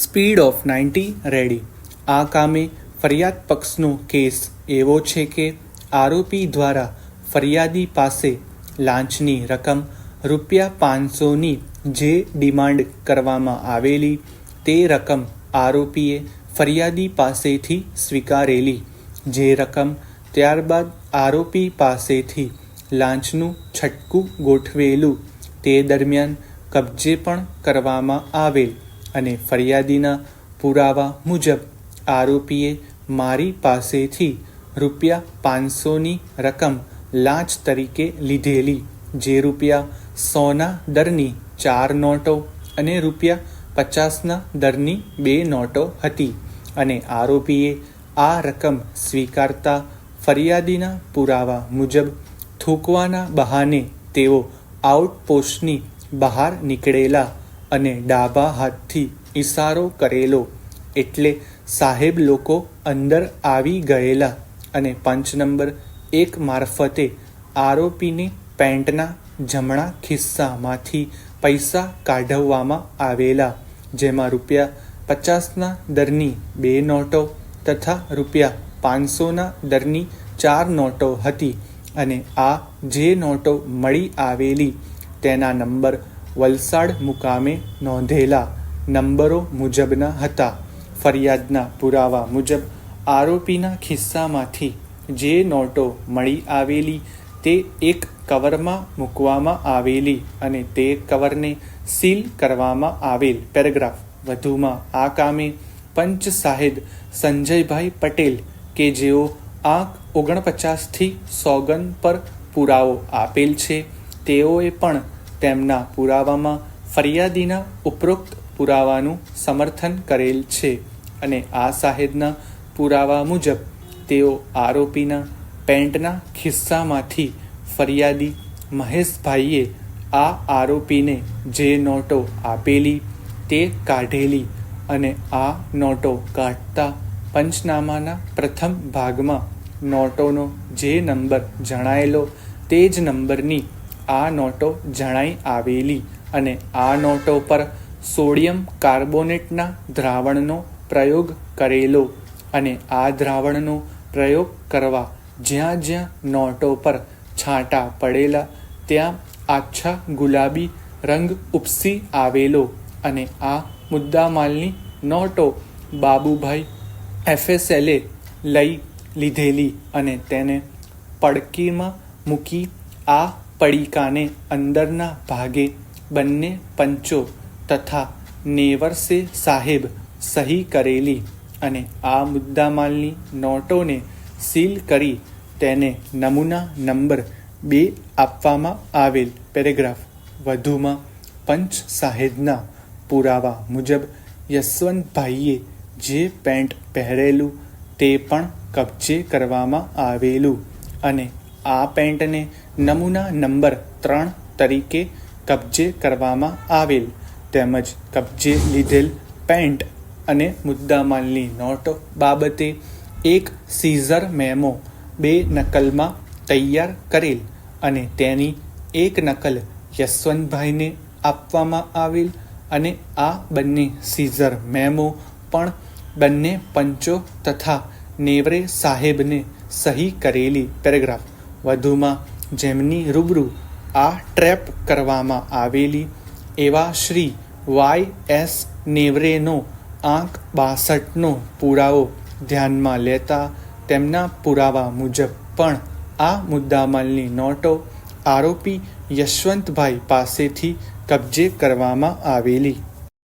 Speed of 90 ready. આ કામે ફરિયાદ પક્ષનો કેસ એવો છે કે આરોપી દ્વારા ફરિયાદી પાસે લાંચની રકમ ₹500ની જે ડિમાન્ડ કરવામાં આવેલી તે રકમ આરોપીએ ફરિયાદી પાસેથી સ્વીકારેલી. જે રકમ ત્યારબાદ આરોપી પાસેથી લાંચનું છટકું ગોઠવેલું તે દરમિયાન કબજે પણ કરવામાં આવેલ અને ફરિયાદીના પુરાવા મુજબ આરોપીએ મારી પાસેથી ₹500ની રકમ લાંચ તરીકે લીધેલી, જે ₹100ના દરની 4 નોટો અને ₹50ના દરની 2 નોટો હતી અને આરોપીએ આ રકમ સ્વીકારતા ફરિયાદીના પુરાવા મુજબ થૂકવાના બહાને તેઓ આઉટપોસ્ટની બહાર નીકળેલા અને ડાબા હાથથી ઇશારો કરેલો એટલે સાહેબ લોકો અંદર આવી ગયેલા અને પંચ નંબર 1 મારફતે આરોપીને પેન્ટના જમણા ખિસ્સામાંથી પૈસા કાઢવવામાં આવેલા, જેમાં ₹50ના દરની 2 નોટો તથા ₹500ના દરની 4 નોટો હતી અને આ જે નોટો મળી આવેલી તેના નંબર વલસાડ મુકામે નોંધેલા નંબરો મુજબના હતા. ફરિયાદના પુરાવા મુજબ આરોપીના ખિસ્સામાંથી જે નોટો મળી આવેલી તે એક કવરમાં મૂકવામાં આવેલી અને તે કવરને સીલ કરવામાં આવેલ. પેરેગ્રાફ. વધુમાં આ કામે પંચ સાહેબ સંજયભાઈ પટેલ કે જેઓ આંક 49થી સોગંદ પર પુરાવો આપેલ છે, તેઓએ પણ તેમના પુરાવામાં ફરિયાદીના ઉપરોક્ત પુરાવાનું સમર્થન કરેલ છે અને આ સાહેબના પુરાવા મુજબ તેઓ આરોપીના પેન્ટના ખિસ્સામાંથી ફરિયાદી મહેશભાઈએ આ આરોપીને જે નોટો આપેલી તે કાઢેલી અને આ નોટો કાઢતા પંચનામાના પ્રથમ ભાગમાં નોટોનો જે નંબર જણાયેલો તે જ નંબરની આ નોટો જણાઈ આવેલી અને આ નોટો પર સોડિયમ કાર્બોનેટના દ્રાવણનો પ્રયોગ કરેલો અને આ દ્રાવણનો પ્રયોગ કરવા જ્યાં જ્યાં નોટો પર છાંટા પડેલા ત્યાં આછા ગુલાબી રંગ ઉપસી આવેલો અને આ મુદ્દામાલની નોટો બાબુભાઈ FSLએ લઈ લીધેલી અને તેને પડકીમાં મૂકી આ પડીકાને અંદરના ભાગે બંને પંચો તથા નેવરસે સાહેબ સહી કરેલી અને આ મુદ્દામાલની નોટોને સીલ કરી તેને નમૂના નંબર 2 આપવામાં આવેલ. પેરેગ્રાફ. વધુમાં પંચ સાહેબના પુરાવા મુજબ યશવંતભાઈએ જે પેન્ટ પહેરેલું તે પણ કબજે કરવામાં આવેલું અને આ પેન્ટને નમૂના નંબર 3 તરીકે કબજે કરવામાં આવેલ તેમજ કબજે લીધેલ પેન્ટ અને મુદ્દામાલની નોટો બાબતે એક સીઝર મેમો 2 નકલમાં તૈયાર કરેલ અને તેની એક નકલ યશવંતભાઈને આપવામાં આવેલ અને આ બંને સીઝર મેમો પણ બંને પંચો તથા નેવરે સાહેબને સહી કરેલી. પેરેગ્રાફ. વધુમાં જેમની રૂબરૂ આ ટ્રેપ કરવામાં આવેલી એવા શ્રી YS નેવરેનો આંક 62નો પુરાવો ધ્યાનમાં લેતા તેમના પુરાવા મુજબ પણ આ મુદ્દામાલની નોટો આરોપી યશવંતભાઈ પાસેથી કબજે કરવામાં આવેલી.